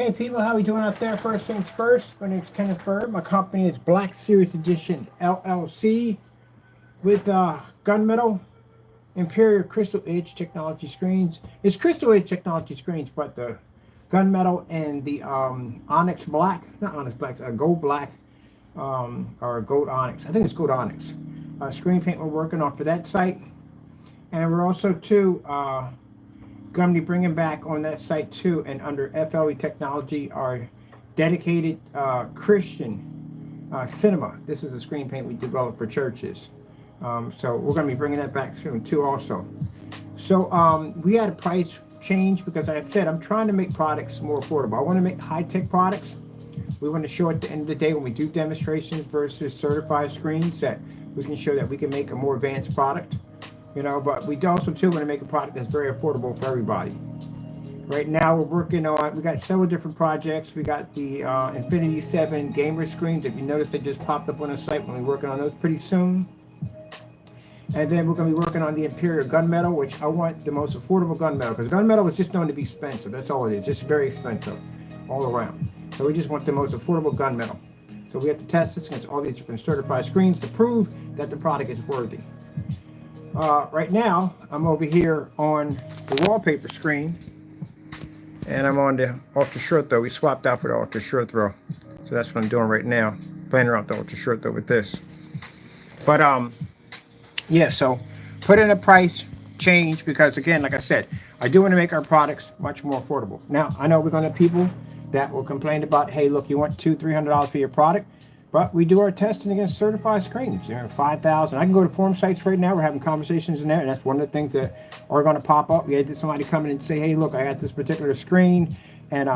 Hey people, how we doing out there? First things first, my name's Kenneth Bird. My company is Black Series Edition LLC with gunmetal Imperial Crystal Edge technology screens. It's Crystal Edge technology screens, but the gunmetal and the onyx black, not onyx black, gold black, or gold onyx. I think it's gold onyx. Screen paint we're working on for that site, and we're also too going to be bringing back on that site too, and under FLE technology, our dedicated Christian cinema. This is a screen paint we developed for churches. So we're going to be bringing that back soon too also. So we had a price change because, like I said, I'm trying to make products more affordable. I want to make high-tech products. We want to show at the end of the day when we do demonstrations versus certified screens that we can show that we can make a more advanced product. You know, but we also too want to make a product that's very affordable for everybody. Right now we're working on, we got several different projects. We got the FLE-R-M gamer screens. If you notice, they just popped up on the site. We'll be working on those pretty soon. And then we're going to be working on the Imperial gunmetal, which I want the most affordable gunmetal, because gunmetal is just known to be expensive. That's all it is. It's very expensive all around. So we just want the most affordable gunmetal. So we have to test this against all these different certified screens to prove that the product is worthy. Right now, I'm over here on the wallpaper screen, and I'm on the ultra short throw. We swapped out for the ultra short throw, so that's what I'm doing right now, playing around with the ultra short throw with this. But yeah, so put in a price change because, again, like I said, I do want to make our products much more affordable. Now, I know we're going to have people that will complain about, hey, look, you want $200-300 for your product. But we do our testing against certified screens. You know, 5,000. I can go to forum sites right now. We're having conversations in there, and that's one of the things that are going to pop up. We had somebody come in and say, "Hey, look, I got this particular screen, and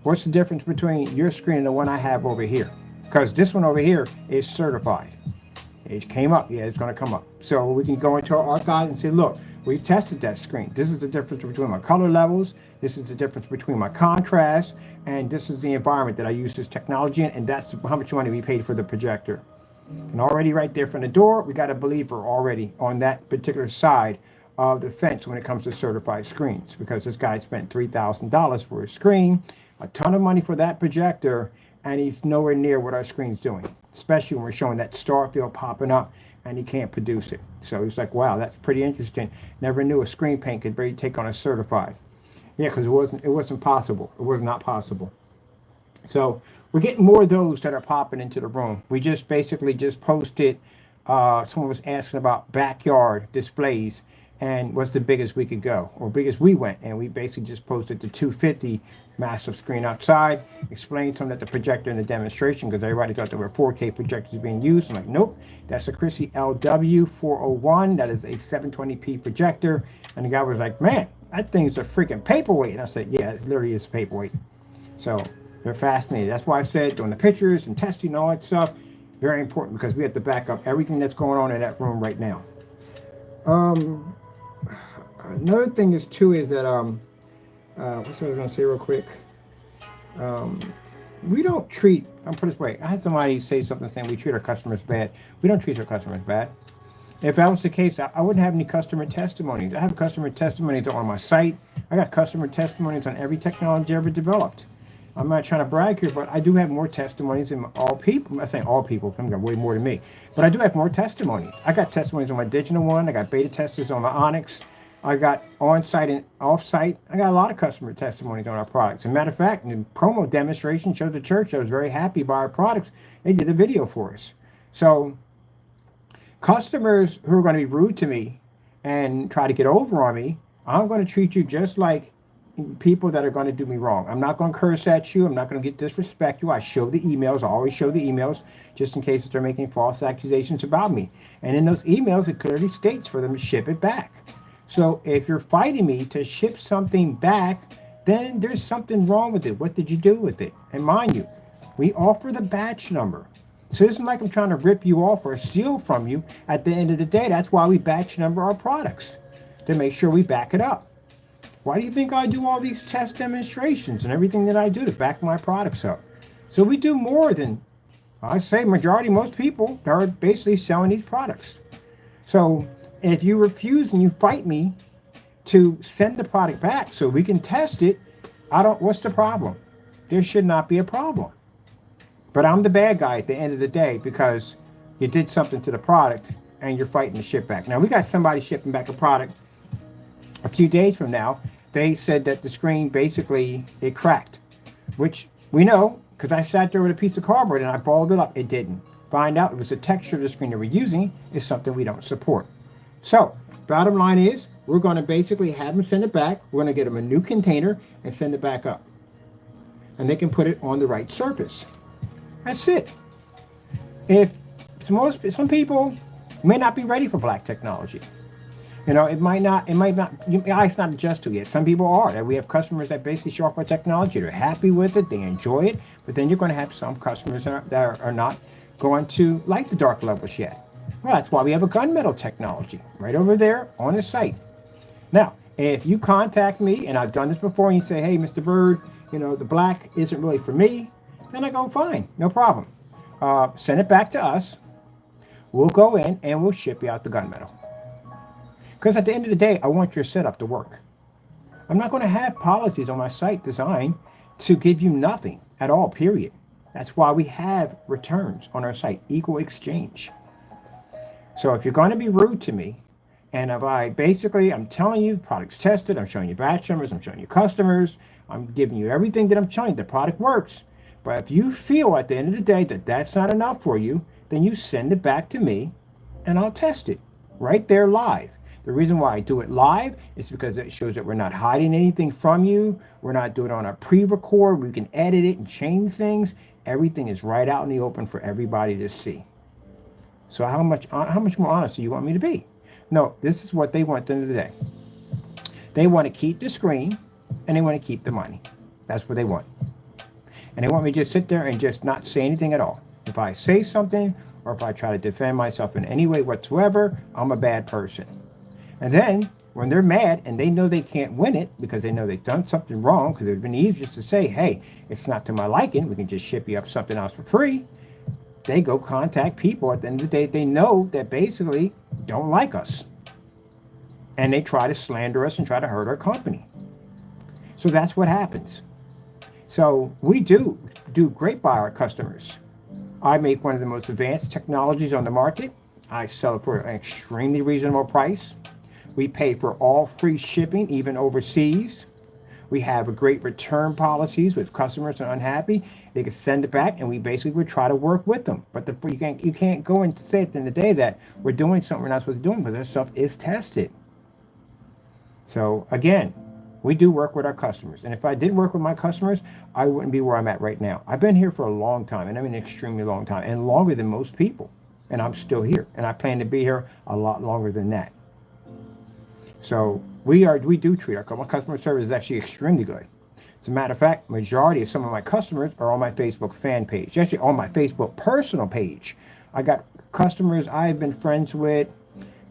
what's the difference between your screen and the one I have over here? Because this one over here is certified. It came up. Yeah, it's going to come up. So we can go into our archives and say, look, we've tested that screen. This is the difference between my color levels. This is the difference between my contrast. And this is the environment that I use this technology in. And that's how much money we paid for the projector. And already right there from the door, we got a believer already on that particular side of the fence when it comes to certified screens. Because this guy spent $3,000 for a screen, a ton of money for that projector, and he's nowhere near what our screen's doing. Especially when we're showing that star field popping up and he can't produce it. So he's like, wow, that's pretty interesting. Never knew a screen paint could really take on a certified. Yeah, because it wasn't possible. It was not possible. So we're getting more of those that are popping into the room. We just basically just posted, someone was asking about backyard displays and what's the biggest we could go, or biggest we went, and we basically just posted the 250 massive screen outside, explained to them that the projector in the demonstration, because everybody thought there were 4K projectors being used. I'm like, nope, that's a Chrissy LW401. That is a 720p projector. And the guy was like, man, that thing's a freaking paperweight. And I said, yeah, it literally is a paperweight. So they're fascinated. That's why I said doing the pictures and testing and all that stuff, very important, because we have to back up everything that's going on in that room right now. Another thing is too is that what's what I was gonna say real quick. We don't treat, I'm put this way, I had somebody say something saying we treat our customers bad. We don't treat our customers bad. If that was the case, I wouldn't have any customer testimonies. I have customer testimonies on my site. I got customer testimonies on every technology ever developed. I'm not trying to brag here, but I do have more testimonies than all people. I'm not saying all people, I'm got way more than me, but I do have more testimonies. I got testimonies on my digital one. I got beta testers on my Onyx. I got on-site and off-site. I got a lot of customer testimonies on our products. As a matter of fact, the promo demonstration showed the church I was very happy by our products. They did a video for us. So customers who are going to be rude to me and try to get over on me, I'm going to treat you just like people that are going to do me wrong. I'm not going to curse at you. I'm not going to disrespect you. I show the emails. I always show the emails just in case they're making false accusations about me. And in those emails, it clearly states for them to ship it back. So if you're fighting me to ship something back, then there's something wrong with it. What did you do with it? And mind you, we offer the batch number. So it isn't like I'm trying to rip you off or steal from you. At the end of the day, that's why we batch number our products, to make sure we back it up. Why do you think I do all these test demonstrations and everything that I do to back my products up? So we do more than, I say, majority, most people are basically selling these products. So if you refuse and you fight me to send the product back so we can test it, what's the problem? there should not be a problem. But I'm the bad guy at the end of the day because you did something to the product and you're fighting to ship back. Now, we got somebody shipping back a product a few days from now. They said that the screen basically, it cracked, which we know because I sat there with a piece of cardboard and I balled it up. It didn't. Find out it was the texture of the screen that we're using is something we don't support. So, bottom line is, we're going to basically have them send it back. We're going to get them a new container and send it back up. And they can put it on the right surface. That's it. If some people may not be ready for black technology. It might not, your eyes not adjust to it yet. Some people are. We have customers that basically show off our technology. They're happy with it. They enjoy it. But then you're going to have some customers that are not going to like the dark levels yet. Well, that's why we have a gunmetal technology right over there on the site. Now, if you contact me, and I've done this before, and you say, hey, Mr. Bird, the black isn't really for me, then I go, fine, no problem. Send it back to us. We'll go in and we'll ship you out the gunmetal. Because at the end of the day, I want your setup to work. I'm not going to have policies on my site designed to give you nothing at all, period. That's why we have returns on our site, equal exchange. So if you're going to be rude to me, and if I'm telling you product's tested, I'm showing you batch numbers, I'm showing you customers, I'm giving you everything that I'm telling you, the product works. But if you feel at the end of the day that that's not enough for you, then you send it back to me and I'll test it right there live. The reason why I do it live is because it shows that we're not hiding anything from you. We're not doing it on a pre-record. We can edit it and change things. Everything is right out in the open for everybody to see. So how much more honest do you want me to be? No, this is what they want at the end of the day. They want to keep the screen and they want to keep the money. That's what they want. And they want me to just sit there and just not say anything at all. If I say something or if I try to defend myself in any way whatsoever, I'm a bad person. And then when they're mad and they know they can't win it because they know they've done something wrong, because it would have been easier just to say, hey, it's not to my liking, we can just ship you up something else for free. They go contact people at the end of the day they know that basically don't like us. And they try to slander us and try to hurt our company. So that's what happens. So we do great by our customers. I make one of the most advanced technologies on the market. I sell it for an extremely reasonable price. We pay for all free shipping, even overseas. We have a great return policies with customers that are unhappy. They can send it back, and we basically would try to work with them. But you can't go and say at the end of the day that we're doing something we're not supposed to do because our stuff is tested. So again, we do work with our customers. And if I did work with my customers, I wouldn't be where I'm at right now. I've been here for a long time, and I mean an extremely long time, and longer than most people. And I'm still here, and I plan to be here a lot longer than that. So we do treat our customer service is actually extremely good. As a matter of fact, majority of some of my customers are on my Facebook fan page, actually on my Facebook personal page. I got customers I've been friends with.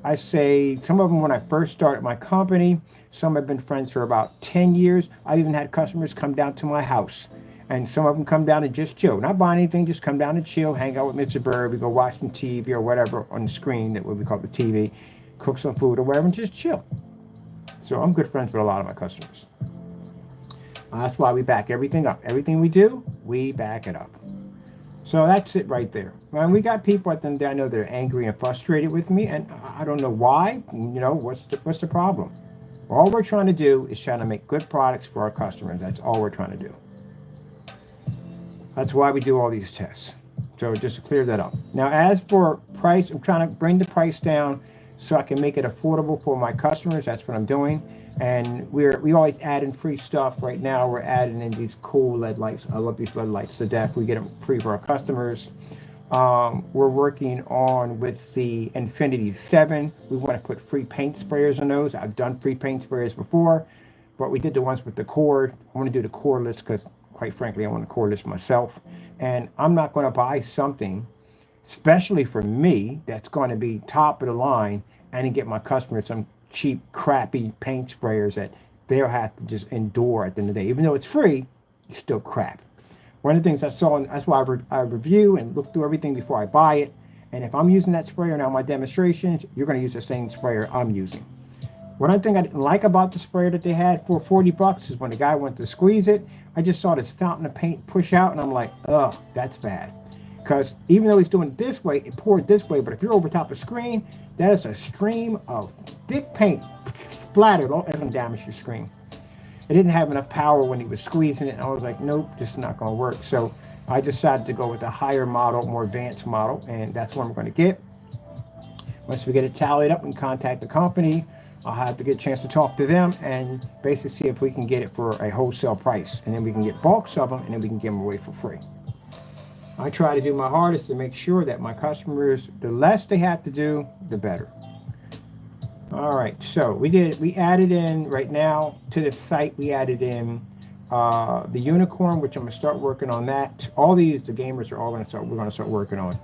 I say some of them when I first started my company, some have been friends for about 10 years. I've even had customers come down to my house, and some of them come down and just chill, not buy anything, just come down and chill, hang out with Mr. Bird. We go watch some TV or whatever on the screen, that what we call the TV, cook some food or whatever, and just chill. So I'm good friends with a lot of my customers. That's why we back everything up. Everything we do, we back it up. So that's it right there. When we got people at the end of the day, I know they're angry and frustrated with me, and I don't know why. What's the problem? All we're trying to do is trying to make good products for our customers. That's all we're trying to do. That's why we do all these tests. So just to clear that up. Now, as for price, I'm trying to bring the price down so I can make it affordable for my customers. That's what I'm doing. And we always add in free stuff. Right now, we're adding in these cool LED lights. I love these LED lights to death. We get them free for our customers. We're working on with the LXXVII. We want to put free paint sprayers on those. I've done free paint sprayers before, but we did the ones with the cord. I want to do the cordless because, quite frankly, I want the cordless myself. And I'm not going to buy something, especially for me, that's going to be top of the line and then get my customers some cheap, crappy paint sprayers that they'll have to just endure at the end of the day. Even though it's free, it's still crap. One of the things I saw, and that's why I review and look through everything before I buy it. And if I'm using that sprayer now in my demonstrations, you're going to use the same sprayer I'm using. One thing I didn't like about the sprayer that they had for 40 bucks is when the guy went to squeeze it, I just saw this fountain of paint push out, and I'm like, ugh, that's bad. Because even though he's doing it this way, it poured this way, but if you're over top of the screen, that is a stream of thick paint splattered all and damage your screen. It didn't have enough power when he was squeezing it, and I was like, nope, this is not going to work. So I decided to go with a higher model, more advanced model, and that's what I'm going to get. Once we get it tallied up and contact the company, I'll have to get a chance to talk to them and basically see if we can get it for a wholesale price. And then we can get bulks of them, and then we can give them away for free. I try to do my hardest to make sure that my customers, the less they have to do, the better. All right, so we added in right now to the site, we added in the unicorn, which I'm gonna start working on that. All these, the gamers are all we're gonna start working on.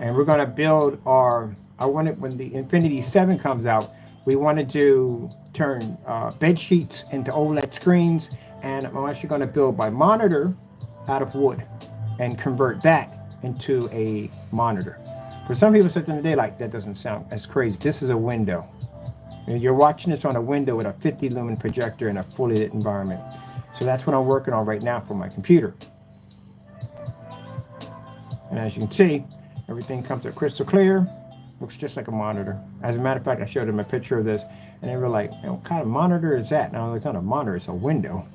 And we're gonna build I wanted, when the Infinity 7 comes out, we wanted to turn bed sheets into OLED screens, and I'm actually gonna build my monitor out of wood and convert that into a monitor. For some people sitting today, like, that doesn't sound as crazy. This is a window. You're watching this on a window with a 50 lumen projector in a fully lit environment. So that's what I'm working on right now for my computer. And as you can see, everything comes out crystal clear. Looks just like a monitor. As a matter of fact, I showed them a picture of this, and they were like, what kind of monitor is that? Now, it's not a monitor, it's a window.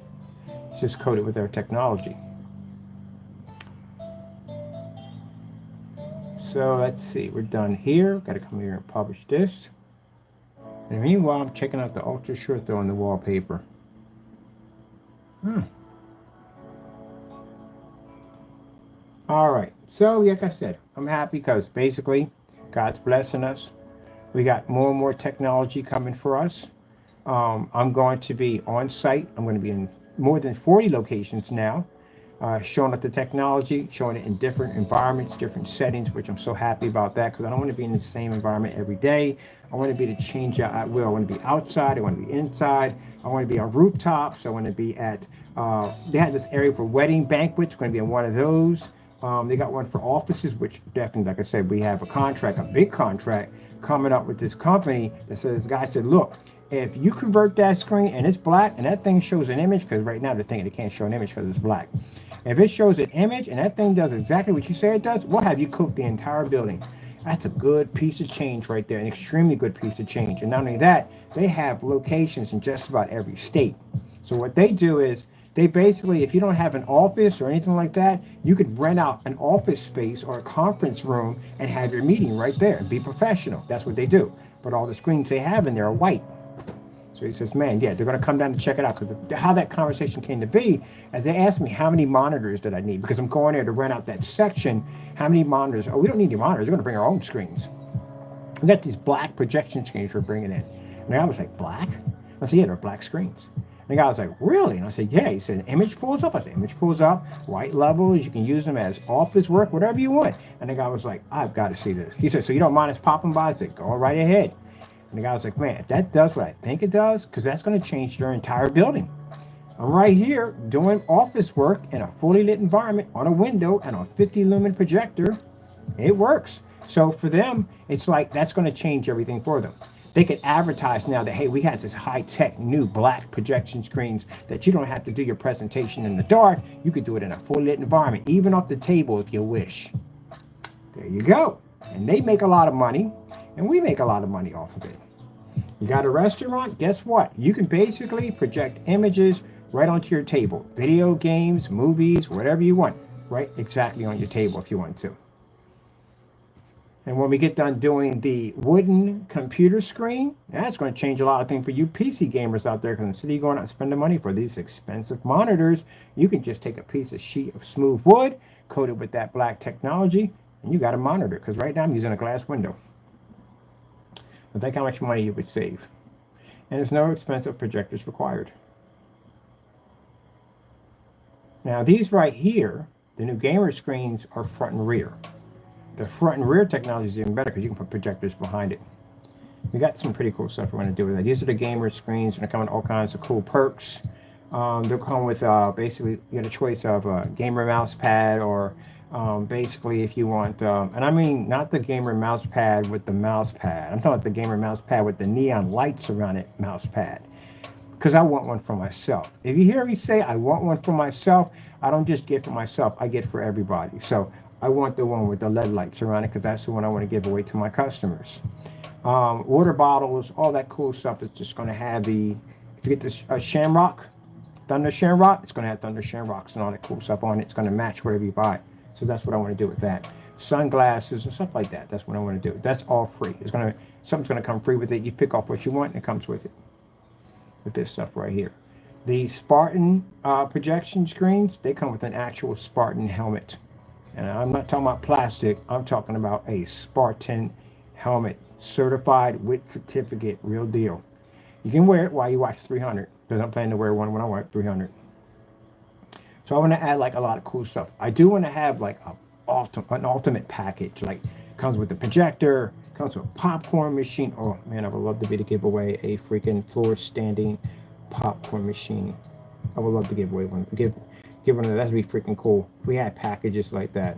It's just coated with their technology. So let's see, we're done here. Got to come here and publish this. And meanwhile, I'm checking out the ultra short throw on the wallpaper. All right, so like I said, I'm happy because basically God's blessing us. We got more and more technology coming for us. I'm going to be on site. I'm going to be in more than 40 locations now. Showing up the technology, showing it in different environments, different settings, which I'm so happy about that, because I don't want to be in the same environment every day. I want to be able to change out at will. I want to be outside, I want to be inside, I want to be on rooftops, I want to be at, they had this area for wedding banquets, going to be in one of those. They got one for offices, which definitely, like I said, we have a contract, a big contract coming up with this company that says, the guy said, look, if you convert that screen and it's black and that thing shows an image, because right now they're thinking it can't show an image because it's black. If it shows an image and that thing does exactly what you say it does, we'll have you coat the entire building. That's a good piece of change right there, an extremely good piece of change. And not only that, they have locations in just about every state. So what they do is, they basically, if you don't have an office or anything like that, you could rent out an office space or a conference room and have your meeting right there and be professional. That's what they do. But all the screens they have in there are white. So he says, man, yeah, they're going to come down to check it out. Because how that conversation came to be, as they asked me how many monitors did I need, because I'm going there to rent out that section, how many monitors? Oh, we don't need any monitors. We're going to bring our own screens. We got these black projection screens we're bringing in. And the guy was like, black? I said, yeah, they're black screens. And the guy was like, really? And I said, yeah. He said, image pulls up. I said, image pulls up, white levels. You can use them as office work, whatever you want. And the guy was like, I've got to see this. He said, so you don't mind us popping by? I said, go right ahead. And the guy was like, man, if that does what I think it does, because that's going to change their entire building. I'm right here doing office work in a fully lit environment on a window and on 50 lumen projector. It works. So for them, it's like that's going to change everything for them. They could advertise now that, hey, we got this high-tech new black projection screens that you don't have to do your presentation in the dark. You could do it in a fully lit environment, even off the table if you wish. There you go. And they make a lot of money. And we make a lot of money off of it. You got a restaurant, guess what? You can basically project images right onto your table. Video games, movies, whatever you want, right exactly on your table if you want to. And when we get done doing the wooden computer screen, that's going to change a lot of things for you PC gamers out there, because instead of going out and spending money for these expensive monitors, you can just take a piece of sheet of smooth wood, coat it with that black technology, and you got a monitor, because right now I'm using a glass window. Think how much money you would save. And there's no expensive projectors required. Now these right here, the new gamer screens, are front and rear. The front and rear technology is even better because you can put projectors behind it. We got some pretty cool stuff we're going to do with that. These are the gamer screens, and they come with all kinds of cool perks. They'll come with basically you get a choice of a gamer mouse pad or basically if you want, and I mean not the gamer mouse pad with the mouse pad. I'm talking about the gamer mouse pad with the neon lights around it mouse pad. Because I want one for myself. If you hear me say I want one for myself, I don't just get for myself, I get for everybody. So I want the one with the LED lights around it because that's the one I want to give away to my customers. Water bottles, all that cool stuff is just going to have the, if you get this Shamrock, Thunder Shamrock, it's going to have Thunder Shamrocks and all that cool stuff on it. It's going to match whatever you buy. So that's what I want to do with that. Sunglasses and stuff like that. That's what I want to do. That's all free. Something's going to come free with it. You pick off what you want and it comes with it. With this stuff right here. The Spartan projection screens, they come with an actual Spartan helmet. And I'm not talking about plastic. I'm talking about a Spartan helmet. Certified with certificate. Real deal. You can wear it while you watch 300. Because I'm planning to wear one when I watch 300. So I want to add like a lot of cool stuff. I do want to have like an ultimate package. Like comes with the projector, comes with a popcorn machine. Oh man, I would love to be to give away a freaking floor standing popcorn machine. I would love to give away one. Give one of those. That'd be freaking cool. We had packages like that.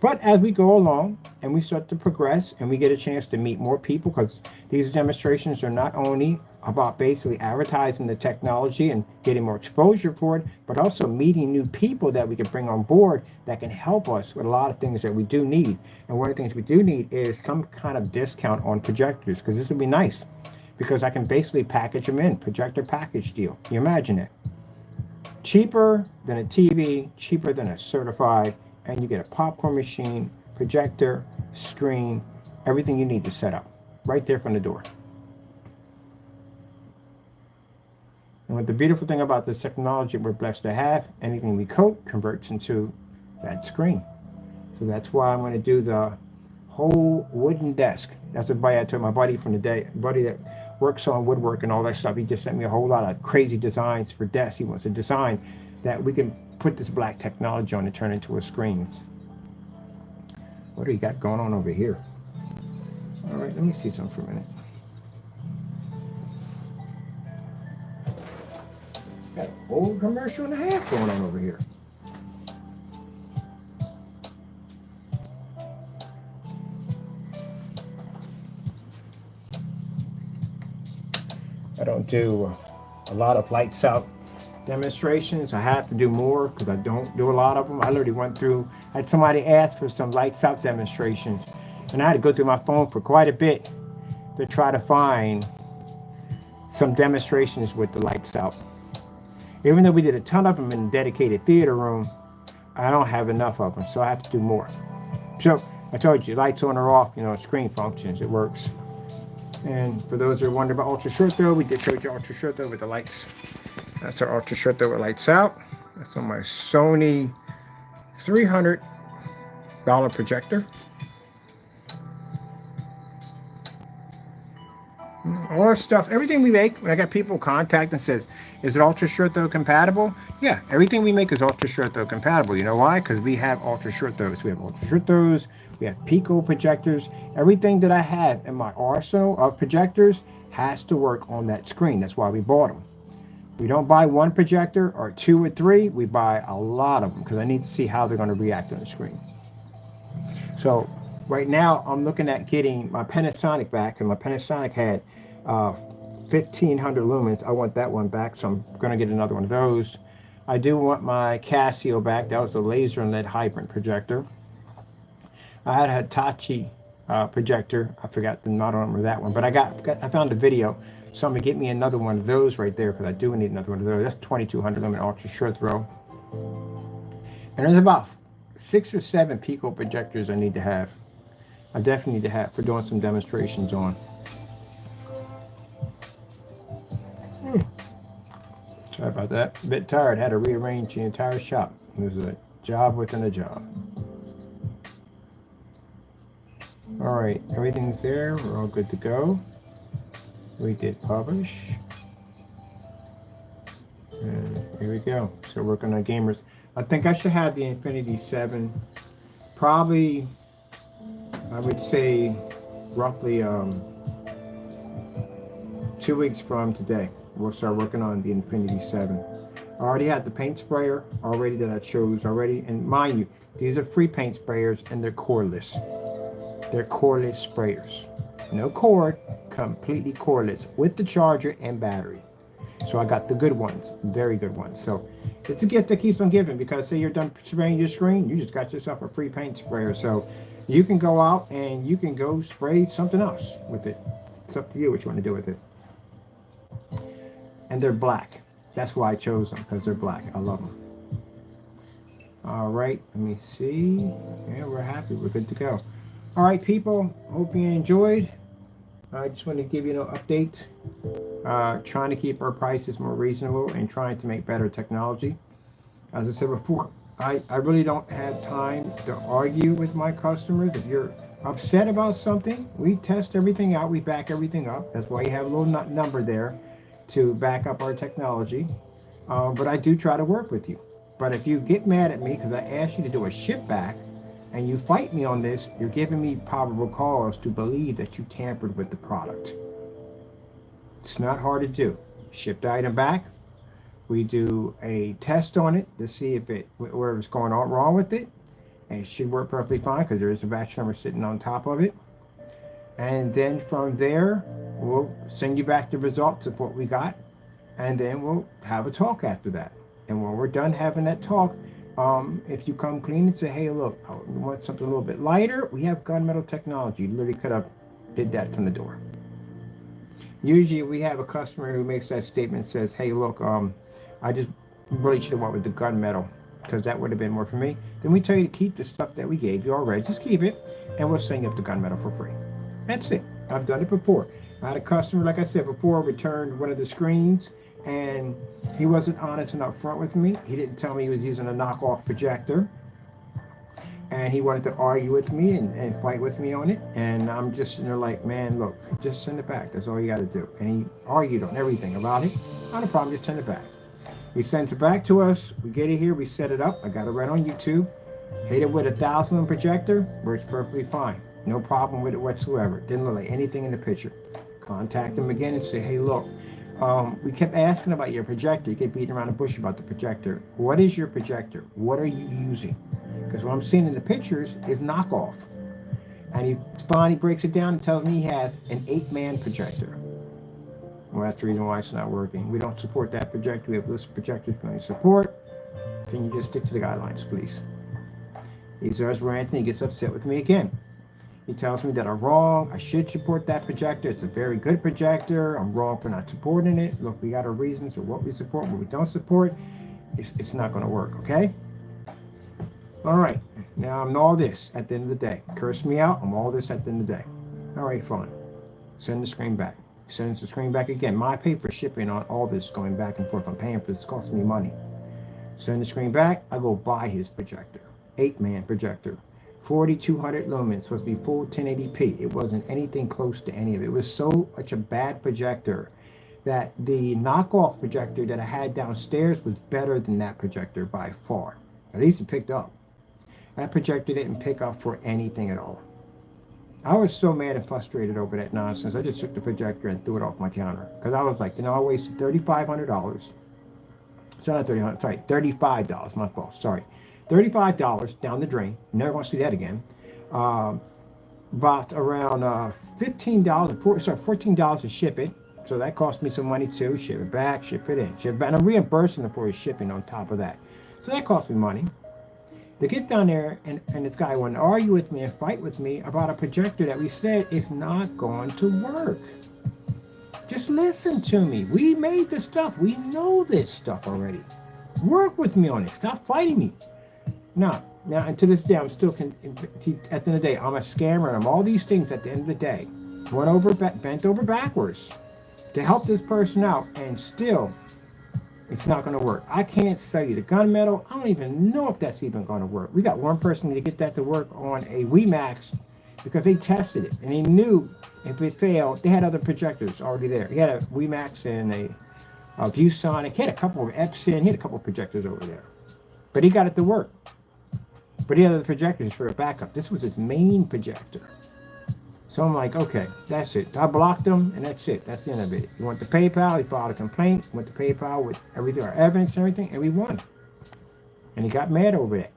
But as we go along and we start to progress and we get a chance to meet more people, because these demonstrations are not only about basically advertising the technology and getting more exposure for it, but also meeting new people that we can bring on board that can help us with a lot of things that we do need. And one of the things we do need is some kind of discount on projectors, because this would be nice because I can basically package them in, projector package deal. Can you imagine it? Cheaper than a TV, cheaper than a certified, and you get a popcorn machine, projector, screen, everything you need to set up right there from the door. And what the beautiful thing about this technology we're blessed to have, anything we coat converts into that screen. So that's why I'm going to do the whole wooden desk. That's what I told my buddy from the day, buddy that works on woodwork and all that stuff. He just sent me a whole lot of crazy designs for desks. He wants a design that we can put this black technology on and turn into a screen. What do you got going on over here? All right, let me see something for a minute. Got a whole commercial and a half going on over here. I don't do a lot of lights out demonstrations. I have to do more because I don't do a lot of them. I literally went through, I had somebody ask for some lights out demonstrations, and I had to go through my phone for quite a bit to try to find some demonstrations with the lights out. Even though we did a ton of them in the dedicated theater room, I don't have enough of them, so I have to do more. So I told you, lights on or off, screen functions, it works. And for those who are wondering about ultra short throw, we did show you ultra short throw with the lights. That's our ultra short throw with lights out. That's on my Sony $300 projector. All our stuff, everything we make, when I got people contact and says, is it ultra short throw compatible? Yeah, everything we make is ultra short throw compatible. You know why? Because we have ultra short throws. We have ultra short throws, we have Pico projectors. Everything that I have in my arsenal of projectors has to work on that screen. That's why we bought them. We don't buy one projector or two or three. We buy a lot of them because I need to see how they're going to react on the screen. So right now I'm looking at getting my Panasonic back, and my Panasonic had 1500 lumens. I want that one back, so I'm going to get another one of those. I do want my Casio back. That was a laser and LED hybrid projector. I had a Hitachi projector. I forgot the model number of that one, but I found a video. So I'm going to get me another one of those right there because I do need another one of those. That's 2200 lumen ultra short throw. And there's about 6 or 7 Pico projectors I need to have. I definitely need to have for doing some demonstrations on. Sorry about that. A bit tired. Had to rearrange the entire shop. It was a job within a job. All right, everything's there. We're all good to go. We did publish. And here we go. So working on gamers. I think I should have the Infinity 7 probably, I would say roughly 2 weeks from today. we'll start working on the Infinity 7. I already had the paint sprayer already that I chose already. And mind you, these are free paint sprayers and they're cordless. They're cordless sprayers. No cord, completely cordless with the charger and battery. So I got the good ones, very good ones. So it's a gift that keeps on giving, because say you're done spraying your screen, you just got yourself a free paint sprayer. So you can go out and you can go spray something else with it. It's up to you what you want to do with it. And they're black. That's why I chose them, because they're black. I love them. All right, let me see. Yeah, we're happy. We're good to go. All right, people. Hope you enjoyed. I just want to give you an update. Trying to keep our prices more reasonable and trying to make better technology. As I said before, I really don't have time to argue with my customers. If you're upset about something, we test everything out. We back everything up. That's why you have a little number there to back up our technology. But I do try to work with you. But if you get mad at me because I asked you to do a ship back and you fight me on this, you're giving me probable cause to believe that you tampered with the product. It's not hard to do. Ship the item back. We do a test on it to see if where it's going on wrong with it. And it should work perfectly fine because there is a batch number sitting on top of it. And then from there, we'll send you back the results of what we got. And then we'll have a talk after that. And when we're done having that talk, if you come clean and say, hey, look, I want something a little bit lighter, we have gunmetal technology. You literally could have did that from the door. Usually we have a customer who makes that statement and says, hey, look, I just really should have went with the gunmetal because that would have been more for me. Then we tell you to keep the stuff that we gave you already. Just keep it, and we'll send you up the gunmetal for free. That's it. I've done it before. I had a customer, like I said before, returned one of the screens, and he wasn't honest and upfront with me. He didn't tell me he was using a knockoff projector. And he wanted to argue with me and fight with me on it. And I'm just sitting there like, man, look, just send it back. That's all you got to do. And he argued on everything about it. Not a problem, just send it back. He sends it back to us. We get it here. We set it up. I got it right on YouTube. Hit it with a 1000 projector. Works perfectly fine. No problem with it whatsoever. Didn't look like anything in the picture. Contact him again and say, hey, look, we kept asking about your projector. You kept beating around the bush about the projector. What is your projector? What are you using? Because what I'm seeing in the pictures is knockoff. And he finally breaks it down and tells me he has an 8-man projector. Well, that's the reason why it's not working. We don't support that projector. We have a list of projectors we only support. Can you just stick to the guidelines, please? He starts ranting. He gets upset with me again. He tells me that I'm wrong. I should support that projector. It's a very good projector. I'm wrong for not supporting it. Look, we got our reasons for what we support, what we don't support. It's not going to work, okay? All right, now I'm all this at the end of the day. Curse me out, I'm all this at the end of the day. All right, fine. Send the screen back. Sends the screen back again. I pay for shipping on all this going back and forth. I'm paying for this, it costs me money. Send the screen back, I go buy his projector. 8-man projector. 4200 lumens, supposed to be full 1080p. It wasn't anything close to any of it. It was so much a bad projector that the knockoff projector that I had downstairs was better than that projector by far. At least it picked up. That projector didn't pick up for anything at all. I was so mad and frustrated over that nonsense. I just took the projector and threw it off my counter. Because I was like, you know, I wasted $3,500. So not $300, sorry, $35, my fault, sorry. $35 down the drain. Never want to see that again. Bought around $14 to ship it. So that cost me some money too. Ship it back, ship it in. Ship it back. And I'm reimbursing them for his shipping on top of that. So that cost me money. To get down there and this guy wanted to argue with me and fight with me about a projector that we said is not going to work. Just listen to me. We made the stuff. We know this stuff already. Work with me on it. Stop fighting me. Now, and to this day, I'm still, at the end of the day, I'm a scammer and I'm all these things at the end of the day. Bent over backwards to help this person out, and still, it's not going to work. I can't sell you the gunmetal. I don't even know if that's even going to work. We got one person to get that to work on a WeMax because they tested it and he knew if it failed, they had other projectors already there. He had a WeMax and a ViewSonic. He had a couple of Epson. He had a couple of projectors over there, but he got it to work. But he had other projectors for a backup. This was his main projector. So I'm like, okay, that's it. I blocked them, and that's it. That's the end of it. You want the PayPal? He filed a complaint. Went to PayPal with everything, our evidence and everything, and we won. And he got mad over that.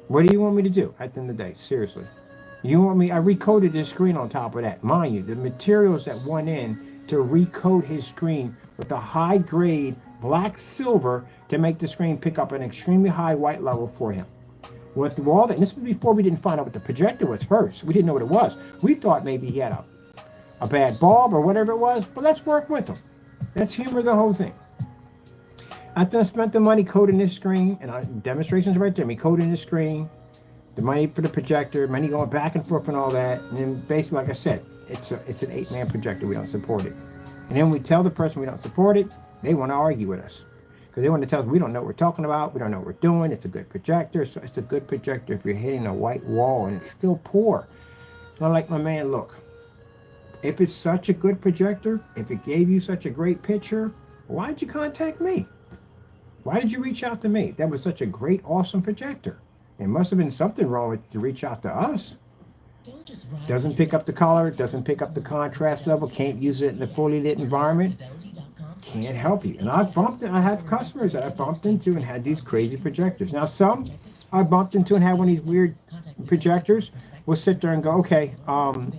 What do you want me to do at the end of the day? Seriously. You want me? I recoded his screen on top of that. Mind you, the materials that went in to recode his screen with a high grade black silver to make the screen pick up an extremely high white level for him. Went through all that. And this was before we didn't find out what the projector was first. We didn't know what it was. We thought maybe he had a bad bulb or whatever it was, but let's work with him. Let's humor the whole thing. After I spent the money coding this screen, and demonstrations right there, me coding this screen, the money for the projector, money going back and forth and all that, and then basically, like I said, it's an 8-man projector. We don't support it. And then we tell the person we don't support it, they want to argue with us. Because they want to tell us we don't know what we're talking about, we don't know what we're doing, it's a good projector. So it's a good projector if you're hitting a white wall and it's still poor. And I'm like, my man, look, if it's such a good projector, if it gave you such a great picture, why did you contact me? Why did you reach out to me? That was such a great, awesome projector. There must have been something wrong with it to reach out to us. Doesn't pick up the color, doesn't pick up the contrast level, can't use it in a fully lit environment. Can't help you. And I have customers that I bumped into and had these crazy projectors. Now some I bumped into and had one of these weird projectors. We'll sit there and go, okay,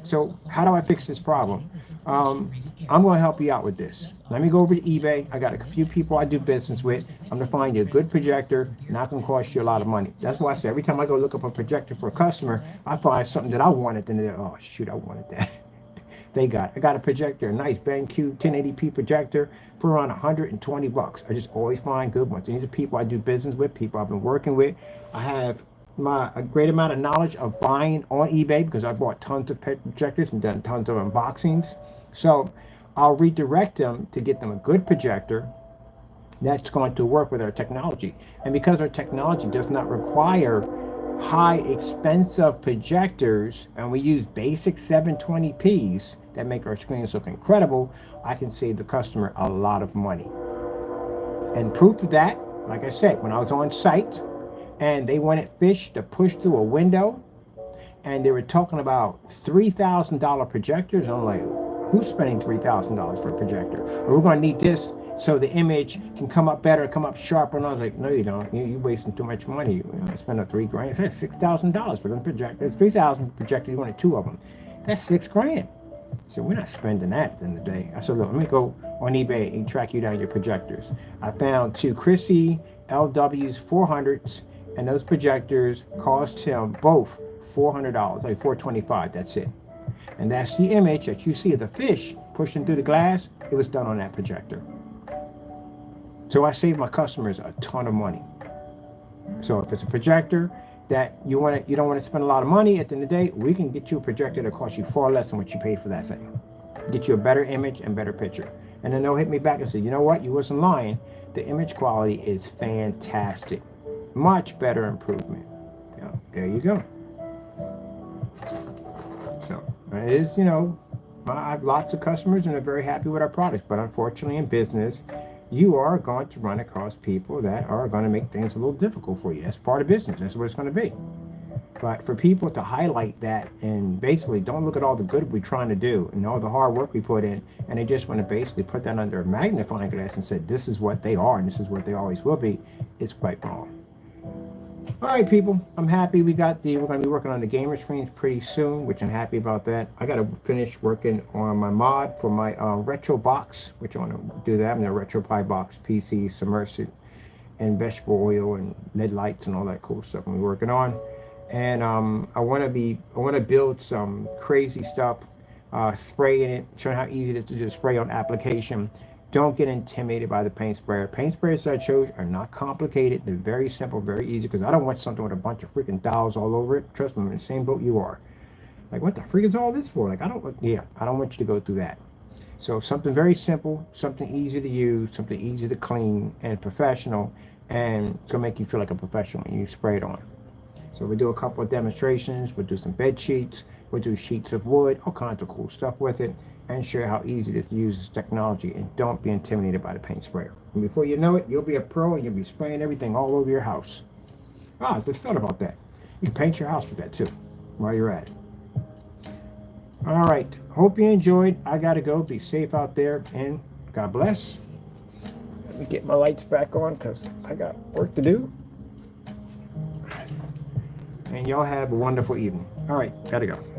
so how do I fix this problem? I'm going to help you out with this. Let me go over to eBay. I got a few people I do business with. I'm going to find you a good projector, not going to cost you a lot of money. That's why I say every time I go look up a projector for a customer, I find something that I wanted, and they're, oh shoot, I wanted that. I got a projector, a nice BenQ 1080p projector for around 120 bucks. I just always find good ones. These are people I do business with, people I've been working with. I have a great amount of knowledge of buying on eBay because I bought tons of projectors and done tons of unboxings. So I'll redirect them to get them a good projector that's going to work with our technology. And because our technology does not require high expensive projectors and we use basic 720p's that make our screens look incredible, I can save the customer a lot of money. And proof of that, like I said, when I was on site and they wanted fish to push through a window and they were talking about $3,000 projectors, I'm like, who's spending $3,000 for a projector? Or we're going to need this so the image can come up better, come up sharper. And I was like, no, you don't. You're wasting too much money. You know, I spent $3,000. That's $6,000 for them projectors. $3,000 projectors. You wanted 2 of them. That's $6,000. So we're not spending that at the end of the day. I said, look, let me go on eBay and track you down your projectors. I found 2 Chrissy LW's 400s, and those projectors cost him both $400, like $425. That's it. And that's the image that you see of the fish pushing through the glass. It was done on that projector. So I save my customers a ton of money. So if it's a projector that you don't want to spend a lot of money, at the end of the day, we can get you a projector that costs you far less than what you paid for that thing. Get you a better image and better picture. And then they'll hit me back and say, you know what? You wasn't lying. The image quality is fantastic. Much better improvement. Yeah, there you go. So it is, you know, I have lots of customers and they're very happy with our products. But unfortunately in business, you are going to run across people that are going to make things a little difficult for you. That's part of business. That's what it's going to be. But for people to highlight that and basically don't look at all the good we're trying to do and all the hard work we put in, and they just want to basically put that under a magnifying glass and say, this is what they are and this is what they always will be, it's quite wrong. All right, people, I'm happy we're going to be working on the gamer screens pretty soon, which I'm happy about that. I got to finish working on my mod for my retro box, which I want to do that. I'm the RetroPie box PC, submersive, and vegetable oil and LED lights and all that cool stuff I'm working on. And I want to build some crazy stuff, spraying it, showing how easy it is to do spray on application. Don't get intimidated by the paint sprayer. Paint sprayers that I chose are not complicated. They're very simple, very easy, because I don't want something with a bunch of freaking dials all over it. Trust me, I'm in the same boat you are. Like, what the freak is all this for? Like, I don't want you to go through that. So something very simple, something easy to use, something easy to clean and professional, and it's gonna make you feel like a professional when you spray it on. So we'll do a couple of demonstrations. We'll do some bed sheets. We'll do sheets of wood, all kinds of cool stuff with it, and share how easy it is to use this technology. And don't be intimidated by the paint sprayer. And before you know it, you'll be a pro and you'll be spraying everything all over your house. I just thought about that. You can paint your house with that too, while you're at it. All right. Hope you enjoyed. I got to go. Be safe out there, and God bless. Let me get my lights back on because I got work to do. And y'all have a wonderful evening. All right. Got to go.